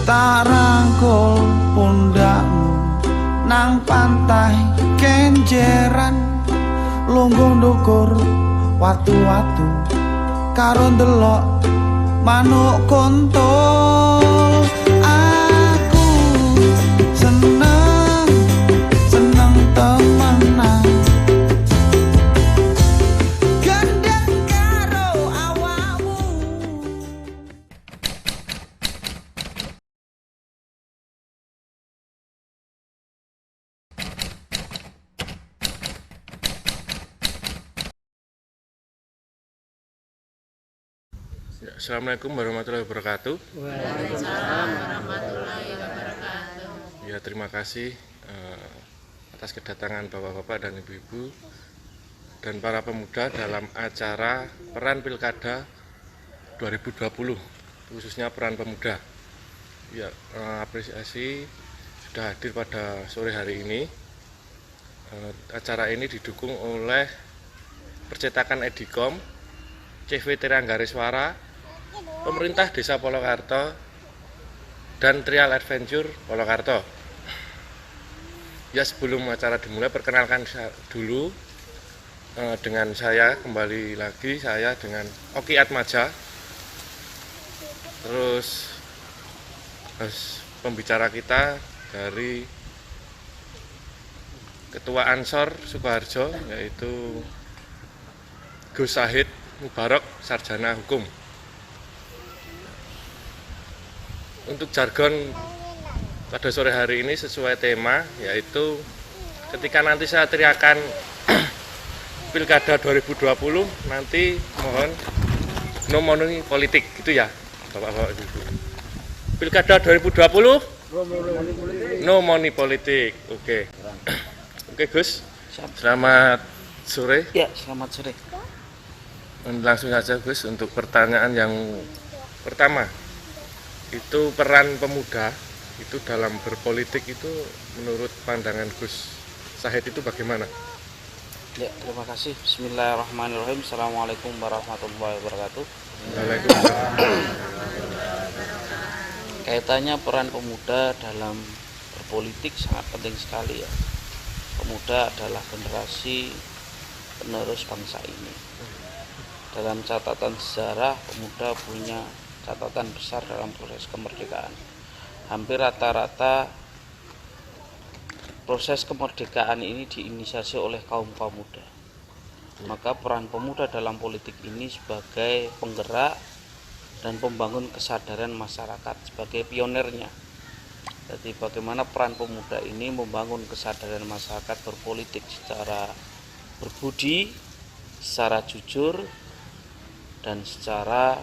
tak rangkul pundakmu nang pantai kenjeran, lungguh ndukur watu-watu karo ndelok manuk kontol. Aku seneng temenan gendeng karo awakmu. Ya, Assalamualaikum warahmatullahi wabarakatuh. Waalaikumsalam warahmatullahi wabarakatuh. Ya, terima kasih atas kedatangan bapak-bapak dan ibu-ibu dan para pemuda dalam acara peran Pilkada 2020, khususnya peran pemuda. Ya, apresiasi sudah hadir pada sore hari ini. Acara ini didukung oleh Percetakan Edikom, CV Tiranggariswara, Pemerintah Desa Polokarto, dan Trial Adventure Polokarto. Ya, sebelum acara dimulai, perkenalkan dulu dengan saya, kembali lagi saya dengan Oki Atmaja. Terus pembicara kita dari Ketua Ansor Sukoharjo, yaitu Gus Sahid Mubarok, Sarjana Hukum. Untuk jargon pada sore hari ini sesuai tema, yaitu ketika nanti saya teriakan Pilkada 2020, nanti mohon no money politik, gitu ya bapak-bapak ibu. Pilkada 2020 no money politik. Oke. Oke Gus, selamat sore. Ya, selamat sore. Langsung saja Gus, untuk pertanyaan yang pertama, itu peran pemuda itu dalam berpolitik itu menurut pandangan Gus Sahid itu bagaimana? Ya, terima kasih. Bismillahirrahmanirrahim. Assalamualaikum warahmatullahi wabarakatuh. Waalaikumsalam. Kaitannya peran pemuda dalam berpolitik sangat penting sekali ya. Pemuda adalah generasi penerus bangsa ini. Dalam catatan sejarah, pemuda punya catatan besar dalam proses kemerdekaan. Hampir rata-rata proses kemerdekaan ini diinisiasi oleh kaum-kaum muda. Maka peran pemuda dalam politik ini sebagai penggerak dan pembangun kesadaran masyarakat, sebagai pionernya. Jadi bagaimana peran pemuda ini membangun kesadaran masyarakat berpolitik secara berbudi, secara jujur, dan secara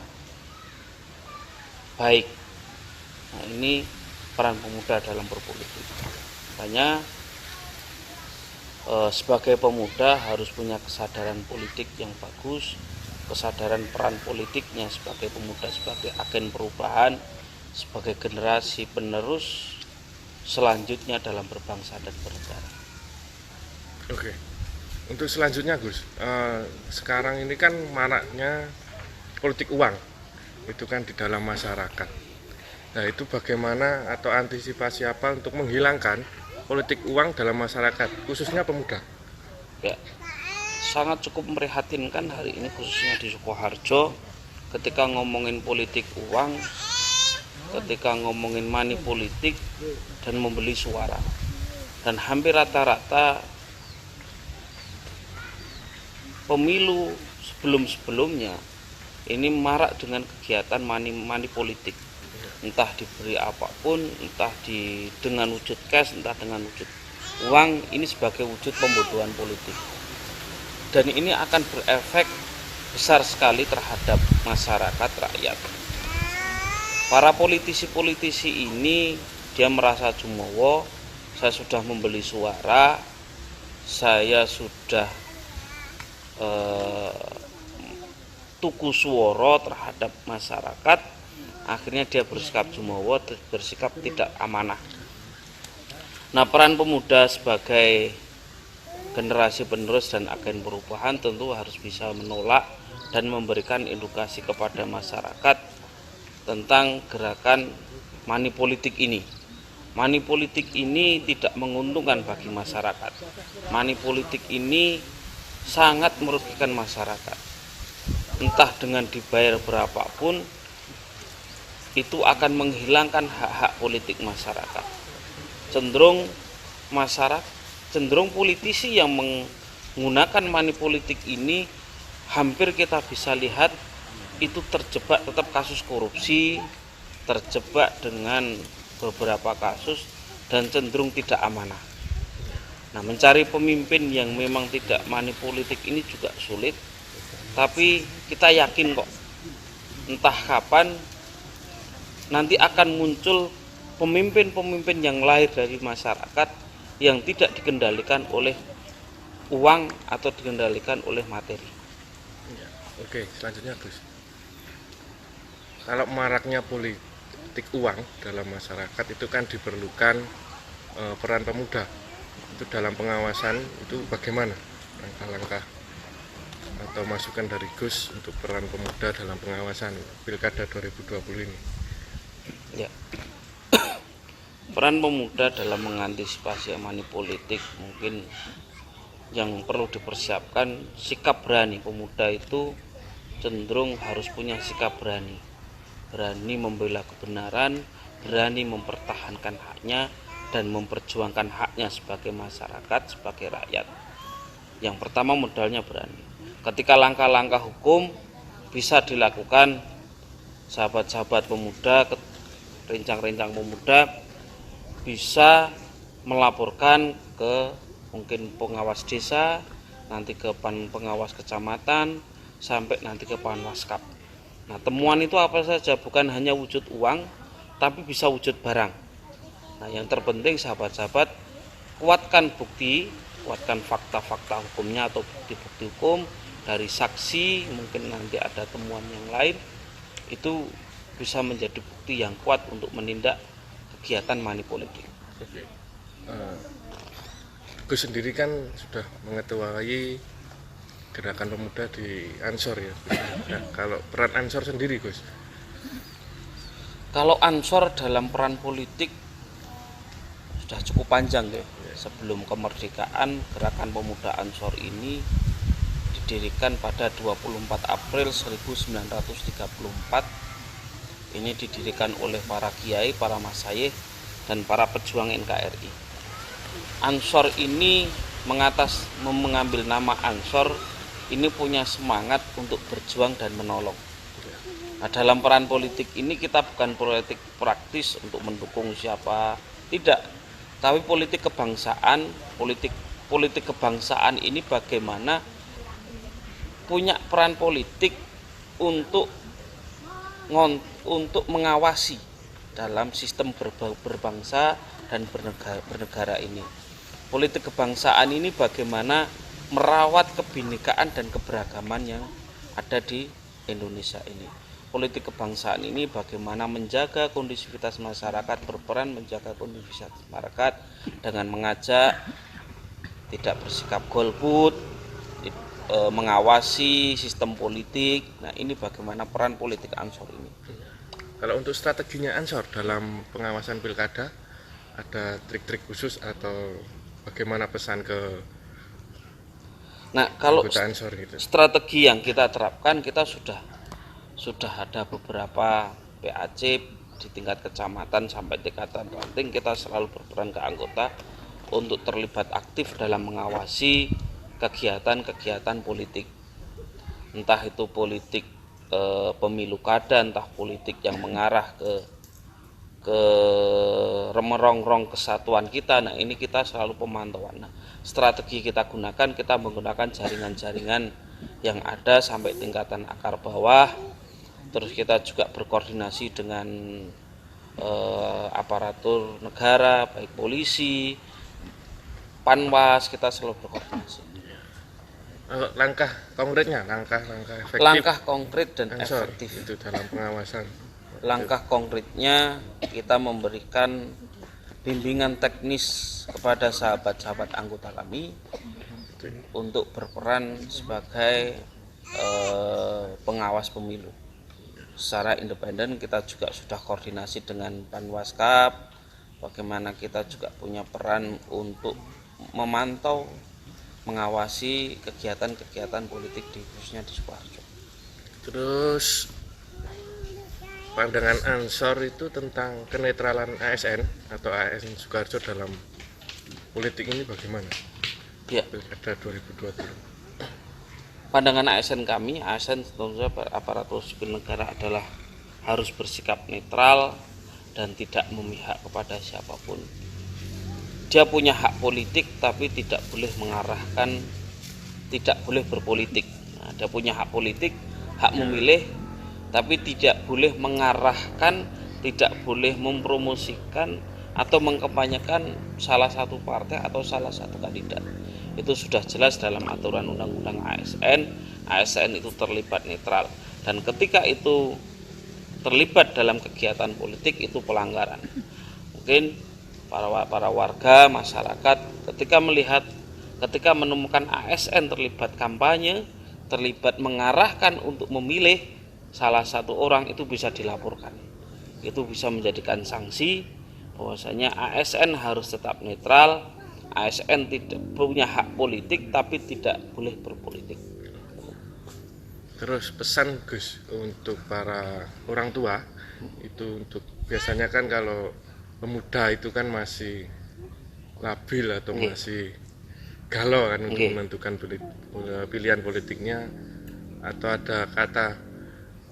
baik. Nah, ini peran pemuda dalam berpolitik. Makanya sebagai pemuda harus punya kesadaran politik yang bagus, kesadaran peran politiknya sebagai pemuda, sebagai agen perubahan, sebagai generasi penerus selanjutnya dalam berbangsa dan bernegara. Oke. Untuk selanjutnya Gus, sekarang ini kan maraknya politik uang, itu kan di dalam masyarakat. Nah, itu bagaimana atau antisipasi apa untuk menghilangkan politik uang dalam masyarakat, khususnya pemuda? Ya, sangat cukup memprihatinkan hari ini khususnya di Sukoharjo ketika ngomongin politik uang, ketika ngomongin money politik dan membeli suara. Dan hampir rata-rata pemilu sebelum-sebelumnya ini marak dengan kegiatan money politik. Entah diberi apapun, entah dengan wujud cash, entah dengan wujud uang, ini sebagai wujud pembodohan politik. Dan ini akan berefek besar sekali terhadap masyarakat, rakyat. Para politisi-politisi ini dia merasa jumowo, saya sudah membeli suara, saya sudah tuku suara terhadap masyarakat. Akhirnya dia bersikap jumowo, bersikap tidak amanah. Nah, peran pemuda sebagai generasi penerus dan agen perubahan tentu harus bisa menolak dan memberikan edukasi kepada masyarakat tentang gerakan money politik ini. Money politik ini tidak menguntungkan bagi masyarakat. Money politik ini sangat merugikan masyarakat. Entah dengan dibayar berapapun, itu akan menghilangkan hak-hak politik masyarakat. Cenderung politisi yang menggunakan money politik ini hampir kita bisa lihat itu terjebak tetap kasus korupsi, terjebak dengan beberapa kasus dan cenderung tidak amanah. Nah, mencari pemimpin yang memang tidak money politik ini juga sulit, tapi kita yakin kok entah kapan nanti akan muncul pemimpin-pemimpin yang lahir dari masyarakat yang tidak dikendalikan oleh uang atau dikendalikan oleh materi. Oke, selanjutnya Gus. Kalau maraknya politik uang dalam masyarakat itu kan diperlukan peran pemuda. Itu dalam pengawasan itu bagaimana langkah-langkah atau masukan dari Gus untuk peran pemuda dalam pengawasan Pilkada 2020 ini? Ya. Peran pemuda dalam mengantisipasi money politik mungkin yang perlu dipersiapkan sikap berani. Pemuda itu cenderung harus punya sikap berani membela kebenaran, berani mempertahankan haknya dan memperjuangkan haknya sebagai masyarakat, sebagai rakyat. Yang pertama modalnya berani. Ketika langkah-langkah hukum bisa dilakukan, sahabat-sahabat pemuda, rincang-rincang pemuda bisa melaporkan ke mungkin pengawas desa, nanti ke pengawas kecamatan, sampai nanti ke Panwaskap. Nah, temuan itu apa saja, bukan hanya wujud uang, tapi bisa wujud barang. Nah, yang terpenting sahabat-sahabat, kuatkan bukti, kuatkan fakta-fakta hukumnya atau bukti-bukti hukum dari saksi, mungkin nanti ada temuan yang lain, itu bisa menjadi bukti yang kuat untuk menindak kegiatan money politik. Gus sendiri kan sudah mengetuai gerakan pemuda di Ansor ya. Nah, kalau peran Ansor sendiri Gus? Kalau Ansor dalam peran politik sudah cukup panjang ya. Sebelum kemerdekaan, gerakan pemuda Ansor ini didirikan pada 24 April 1934. Ini didirikan oleh para kiai, para masyayikh, dan para pejuang NKRI. Ansor ini mengambil nama Ansor ini punya semangat untuk berjuang dan menolong. Nah, dalam peran politik ini kita bukan politik praktis untuk mendukung siapa, tidak. Tapi politik kebangsaan, politik kebangsaan ini bagaimana punya peran politik untuk mengawasi dalam sistem berbangsa dan bernegara ini. Politik kebangsaan ini bagaimana merawat kebinekaan dan keberagaman yang ada di Indonesia ini. Politik kebangsaan ini bagaimana menjaga kondisivitas masyarakat, berperan menjaga kondisivitas masyarakat dengan mengajak tidak bersikap golput, mengawasi sistem politik. Nah, ini bagaimana peran politik Ansor ini. Kalau untuk strateginya Ansor dalam pengawasan pilkada, ada trik-trik khusus atau bagaimana pesan ke kalau anggota Ansor gitu? Strategi yang kita terapkan, kita sudah ada beberapa PAC di tingkat kecamatan sampai tingkatan ranting. Kita selalu berperan ke anggota untuk terlibat aktif dalam mengawasi kegiatan-kegiatan politik, entah itu politik pemilu kada, entah politik yang mengarah ke merongrong kesatuan kita. Nah, ini kita selalu pemantauan. Nah, strategi kita gunakan, kita menggunakan jaringan-jaringan yang ada sampai tingkatan akar bawah. Terus kita juga berkoordinasi dengan aparatur negara, baik polisi, Panwas, kita selalu berkoordinasi. Langkah konkretnya, langkah efektif. Langkah konkret dan Ansor efektif itu dalam pengawasan. Langkah konkretnya kita memberikan bimbingan teknis kepada sahabat-sahabat anggota kami untuk berperan sebagai pengawas pemilu. secara independen kita juga sudah koordinasi dengan Panwaskap, bagaimana kita juga punya peran untuk memantau, mengawasi kegiatan-kegiatan politik khususnya di Sukoharjo. Terus pandangan Ansor itu tentang kenetralan ASN atau ASN Sukoharjo dalam politik ini bagaimana? Ya, Pilkada 2020. pandangan ASN kami, ASN tentu saja aparatur sipil negara adalah harus bersikap netral dan tidak memihak kepada siapapun. Dia punya hak politik tapi tidak boleh mengarahkan, tidak boleh berpolitik. Nah, dia punya hak politik, hak memilih, tapi tidak boleh mengarahkan, tidak boleh mempromosikan atau mengkampanyekan salah satu partai atau salah satu kandidat. Itu sudah jelas dalam aturan undang-undang ASN. ASN itu terlibat netral, dan ketika itu terlibat dalam kegiatan politik itu pelanggaran. Mungkin para warga masyarakat ketika menemukan ASN terlibat kampanye, terlibat mengarahkan untuk memilih salah satu orang, itu bisa dilaporkan. Itu bisa menjadikan sanksi bahwasanya ASN harus tetap netral. ASN tidak punya hak politik tapi tidak boleh berpolitik. Terus pesan Gus untuk para orang tua itu, untuk biasanya kan kalau pemuda itu kan masih labil atau masih galau kan untuk menentukan pilihan politiknya, atau ada kata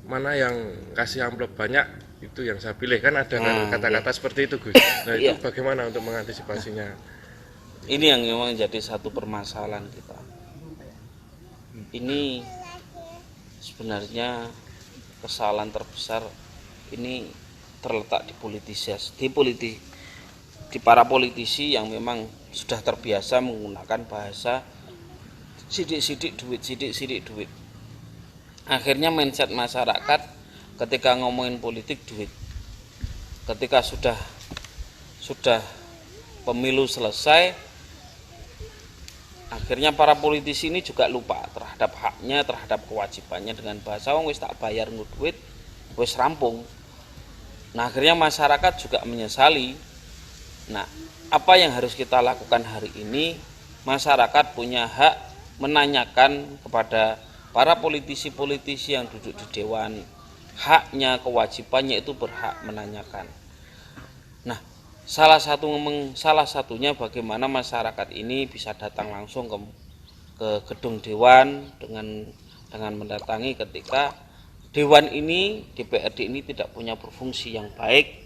mana yang kasih amplop banyak itu yang saya pilih, kan ada kata-kata seperti itu Gus. Nah itu bagaimana untuk mengantisipasinya? Ini yang memang jadi satu permasalahan kita. Ini sebenarnya kesalahan terbesar ini terletak di para politisi yang memang sudah terbiasa menggunakan bahasa sidik-sidik duit. Akhirnya mindset masyarakat ketika ngomongin politik duit. Ketika sudah pemilu selesai, akhirnya para politisi ini juga lupa terhadap haknya, terhadap kewajibannya dengan bahasa wis tak bayar duit, wis rampung. Nah, akhirnya masyarakat juga menyesali. Nah, apa yang harus kita lakukan hari ini? Masyarakat punya hak menanyakan kepada para politisi-politisi yang duduk di dewan. Haknya, kewajibannya itu berhak menanyakan. Nah, salah satunya bagaimana masyarakat ini bisa datang langsung ke gedung dewan dengan mendatangi ketika dewan ini, DPRD ini tidak punya berfungsi yang baik.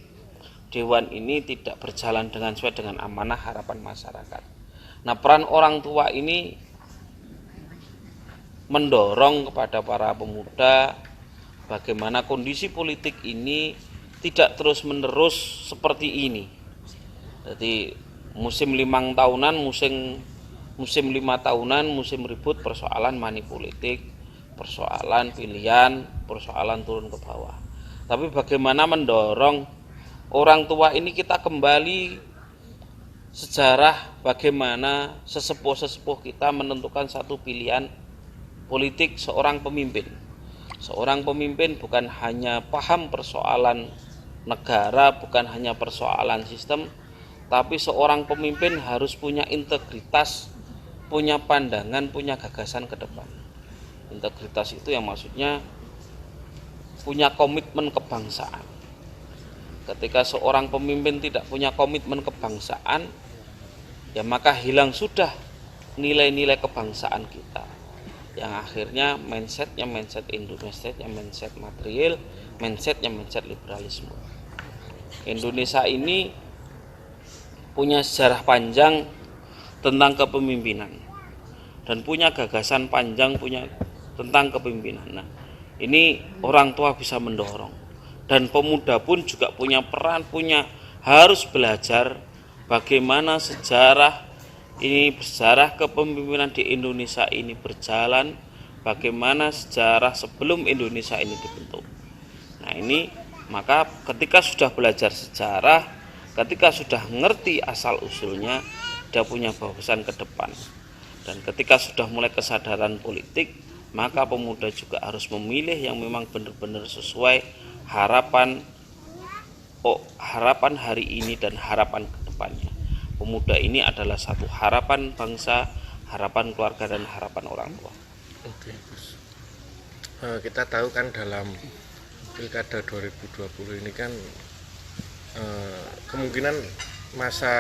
Dewan ini tidak berjalan sesuai dengan amanah harapan masyarakat. Nah, peran orang tua ini mendorong kepada para pemuda bagaimana kondisi politik ini tidak terus-menerus seperti ini. Jadi musim 5 tahunan, musim 5 tahunan, musim ribut, persoalan money politik, persoalan pilihan, persoalan turun ke bawah. Tapi bagaimana mendorong orang tua ini kita kembali sejarah bagaimana sesepuh-sesepuh kita menentukan satu pilihan politik seorang pemimpin. Seorang pemimpin bukan hanya paham persoalan negara, bukan hanya persoalan sistem, tapi seorang pemimpin harus punya integritas, punya pandangan, punya gagasan ke depan. Integritas itu yang maksudnya punya komitmen kebangsaan. Ketika seorang pemimpin tidak punya komitmen kebangsaan, ya maka hilang sudah nilai-nilai kebangsaan kita. Yang akhirnya mindsetnya mindset Indonesia, mindset material, mindsetnya mindset liberalisme. Indonesia ini punya sejarah panjang tentang kepemimpinan dan punya gagasan panjang tentang kepemimpinan. Nah, ini orang tua bisa mendorong, dan pemuda pun juga punya peran, harus belajar bagaimana sejarah kepemimpinan di Indonesia ini berjalan, bagaimana sejarah sebelum Indonesia ini dibentuk. Nah, ini maka ketika sudah belajar sejarah, ketika sudah ngerti asal usulnya, dia punya wawasan ke depan. Dan ketika sudah mulai kesadaran politik, maka pemuda juga harus memilih yang memang benar-benar sesuai harapan hari ini dan harapan kedepannya. Pemuda ini adalah satu harapan bangsa, harapan keluarga, dan harapan orang tua. Oke, Gus. Kita tahu kan dalam Pilkada 2020 ini kan kemungkinan masa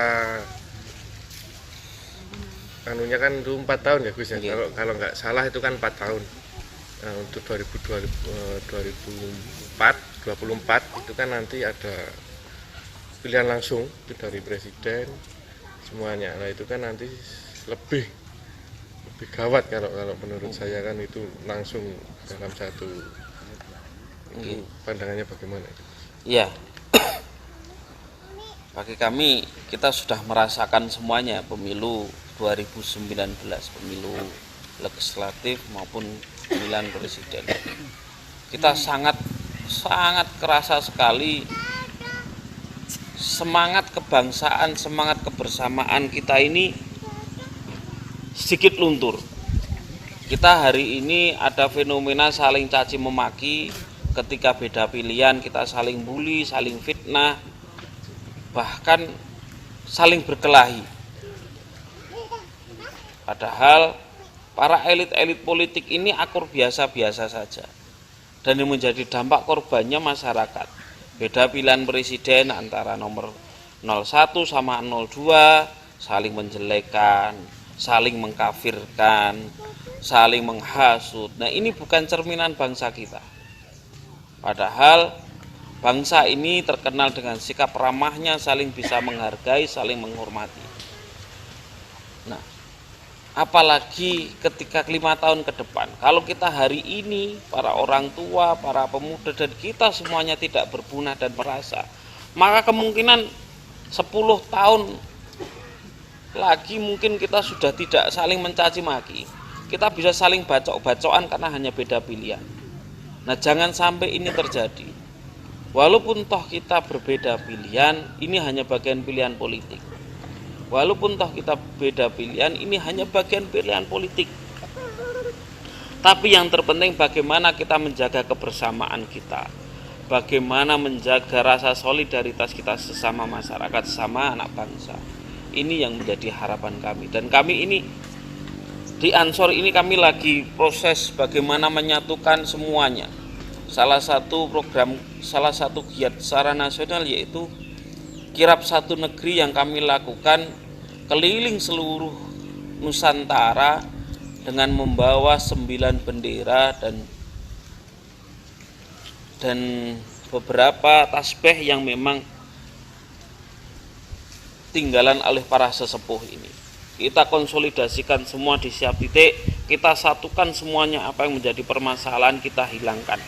anunya kan itu 4 tahun ya Gus ya. Kalau nggak salah itu kan 4 tahun. Untuk 2024 itu kan nanti ada pilihan langsung itu dari presiden semuanya. Nah itu kan nanti lebih gawat kalau menurut saya kan itu langsung dalam satu. Itu pandangannya bagaimana? Iya. Bagi kami, kita sudah merasakan semuanya pemilu 2019, pemilu legislatif maupun pemilihan presiden. Kita sangat kerasa sekali semangat kebangsaan, semangat kebersamaan kita ini sedikit luntur. Kita hari ini ada fenomena saling caci memaki, ketika beda pilihan kita saling bully, saling fitnah, bahkan saling berkelahi. Padahal para elit-elit politik ini akur biasa-biasa saja. Dan yang menjadi dampak korbannya masyarakat. Beda pilihan presiden antara nomor 01 sama 02, saling menjelekkan, saling mengkafirkan, saling menghasut. Nah, ini bukan cerminan bangsa kita. Padahal bangsa ini terkenal dengan sikap ramahnya, saling bisa menghargai, saling menghormati. Nah, apalagi ketika 5 tahun ke depan, kalau kita hari ini, para orang tua, para pemuda, dan kita semuanya tidak berbenah dan merasa, maka kemungkinan 10 tahun lagi mungkin kita sudah tidak saling mencaci maki. Kita bisa saling bacok-bacokan karena hanya beda pilihan. Nah, jangan sampai ini terjadi. Walaupun toh kita berbeda pilihan, ini hanya bagian pilihan politik. Walaupun toh kita beda pilihan, ini hanya bagian pilihan politik. Tapi yang terpenting bagaimana kita menjaga kebersamaan kita. Bagaimana menjaga rasa solidaritas kita sesama masyarakat, sesama anak bangsa. Ini yang menjadi harapan kami. Dan kami ini di Ansor ini kami lagi proses bagaimana menyatukan semuanya. Salah satu giat secara nasional yaitu kirab satu negeri yang kami lakukan keliling seluruh Nusantara dengan membawa 9 bendera dan beberapa tasbih yang memang tinggalan oleh para sesepuh ini. Kita konsolidasikan semua di setiap titik, kita satukan semuanya, apa yang menjadi permasalahan kita hilangkan.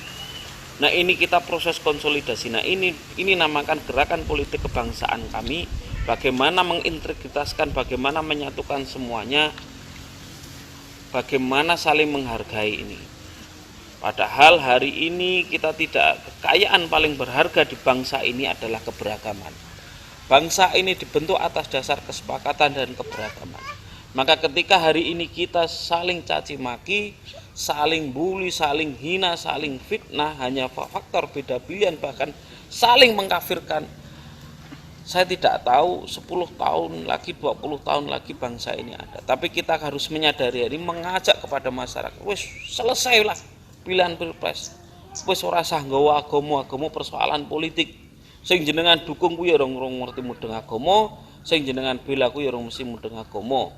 Nah, ini kita proses konsolidasi. Nah, ini namakan gerakan politik kebangsaan kami. Bagaimana mengintegritaskan, bagaimana menyatukan semuanya, bagaimana saling menghargai ini. Padahal hari ini kita tidak, kekayaan paling berharga di bangsa ini adalah keberagaman. Bangsa ini dibentuk atas dasar kesepakatan dan keberagaman. Maka ketika hari ini kita saling caci maki, saling bully, saling hina, saling fitnah, hanya faktor beda pilihan, bahkan saling mengkafirkan, saya tidak tahu 10 tahun lagi, 20 tahun lagi bangsa ini ada. Tapi kita harus menyadari ini, mengajak kepada masyarakat, wis selesailah pilihan pilpres, wis ora sah nggawa agama persoalan politik. Sing jenengan dukung kuwi ya ora ngerti mudeng agama, sing jenengan bela kuwi ya ora mesti mudeng agama.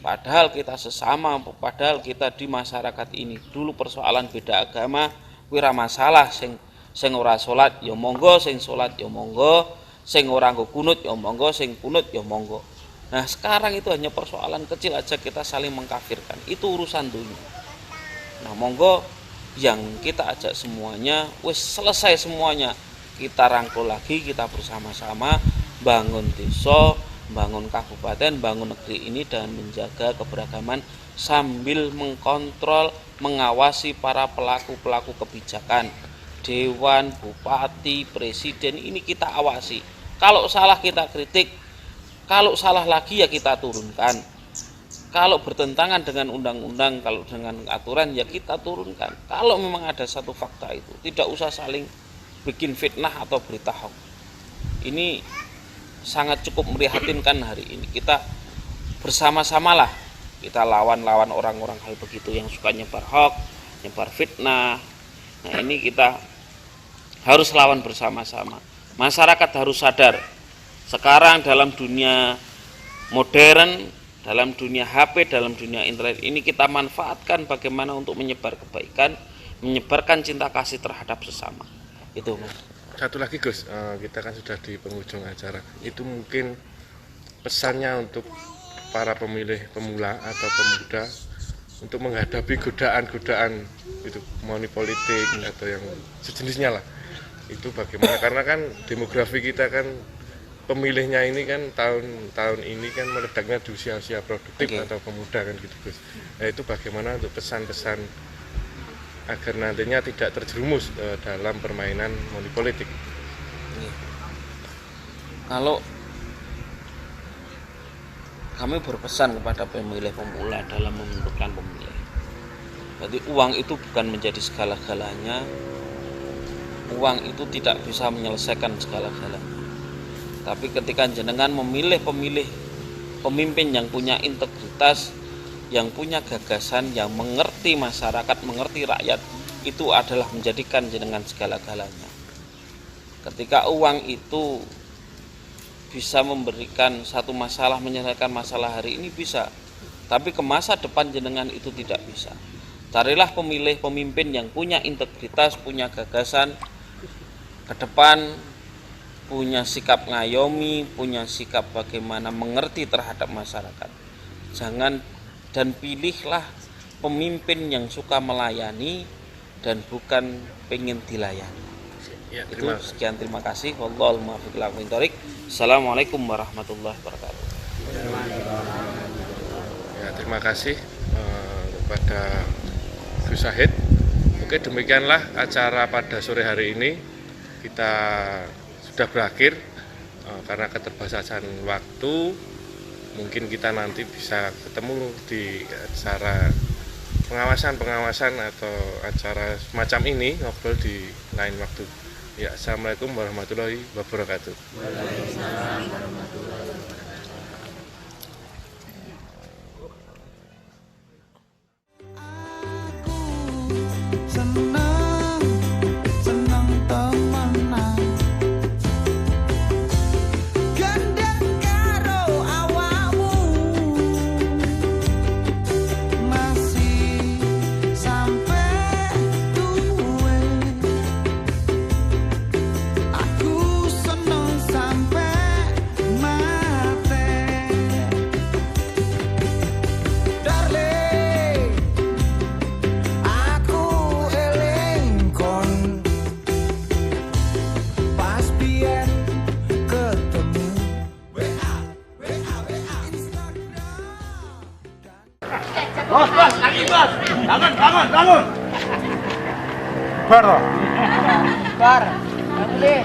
Padahal kita sesama, padahal kita di masyarakat ini dulu persoalan beda agama kuwi ora masalah. Sing ora salat ya monggo, sing salat ya monggo, sing ora nggo kunut ya monggo, sing kunut ya monggo. Nah, sekarang itu hanya persoalan kecil aja kita saling mengkafirkan. Itu urusan dunia. Nah, monggo yang kita ajak semuanya wis selesai semuanya. Kita rangkul lagi, kita bersama-sama bangun desa, bangun kabupaten, bangun negeri ini dan menjaga keberagaman sambil mengkontrol, mengawasi para pelaku-pelaku kebijakan. Dewan, bupati, presiden ini kita awasi. Kalau salah kita kritik, kalau salah lagi ya kita turunkan. Kalau bertentangan dengan undang-undang, kalau dengan aturan ya kita turunkan. Kalau memang ada satu fakta itu, tidak usah saling bikin fitnah atau berita hoax. Ini sangat cukup memprihatinkan hari ini. Kita bersama-samalah kita lawan orang-orang hal begitu yang suka nyebar hoax, nyebar fitnah. Nah, ini kita harus lawan bersama-sama. Masyarakat harus sadar. Sekarang dalam dunia modern, dalam dunia HP, dalam dunia internet ini kita manfaatkan bagaimana untuk menyebar kebaikan, menyebarkan cinta kasih terhadap sesama. Itu, Mas. Satu lagi Gus, kita kan sudah di penghujung acara. Itu mungkin pesannya untuk para pemilih pemula atau pemuda untuk menghadapi godaan-godaan itu money politik atau yang sejenisnya lah. Itu bagaimana? Karena kan demografi kita kan pemilihnya ini kan tahun ini kan meledaknya di usia-usia produktif atau pemuda kan gitu Gus. Nah, itu bagaimana untuk pesan-pesan agar nantinya tidak terjerumus dalam permainan money politik. Kalau kami berpesan kepada pemilih pemula dalam menentukan pemilih, jadi uang itu bukan menjadi segala-galanya, uang itu tidak bisa menyelesaikan segala-galanya. Tapi ketika jenengan memilih pemimpin yang punya integritas, yang punya gagasan, yang mengerti masyarakat, mengerti rakyat, itu adalah menjadikan jenengan segala-galanya. Ketika uang itu bisa memberikan satu masalah, menyelesaikan masalah hari ini bisa, tapi ke masa depan jenengan itu tidak bisa. Carilah pemimpin yang punya integritas, punya gagasan, ke depan punya sikap ngayomi, punya sikap bagaimana mengerti terhadap masyarakat. Jangan dan pilihlah pemimpin yang suka melayani dan bukan pengen dilayani. Ya, Terima kasih. Wallahul muwaffiq ila aqwamit thoriq. Assalamualaikum warahmatullahi wabarakatuh. Ya, terima kasih kepada Gus Syahid. Oke, demikianlah acara pada sore hari ini. Kita sudah berakhir karena keterbatasan waktu. Mungkin kita nanti bisa ketemu di acara pengawasan atau acara semacam ini, ngobrol di lain waktu. Ya, assalamualaikum warahmatullahi wabarakatuh. Waalaikumsalam warahmatullahi wabarakatuh. Senang temenan gendeng karo awakmu, masih sampai tuwe. Aku senang sampai mati, darling. Aku eling kon pas biyen ketemu Bos, lagi bos. Bangun. Bar. Bar. Bangun deh.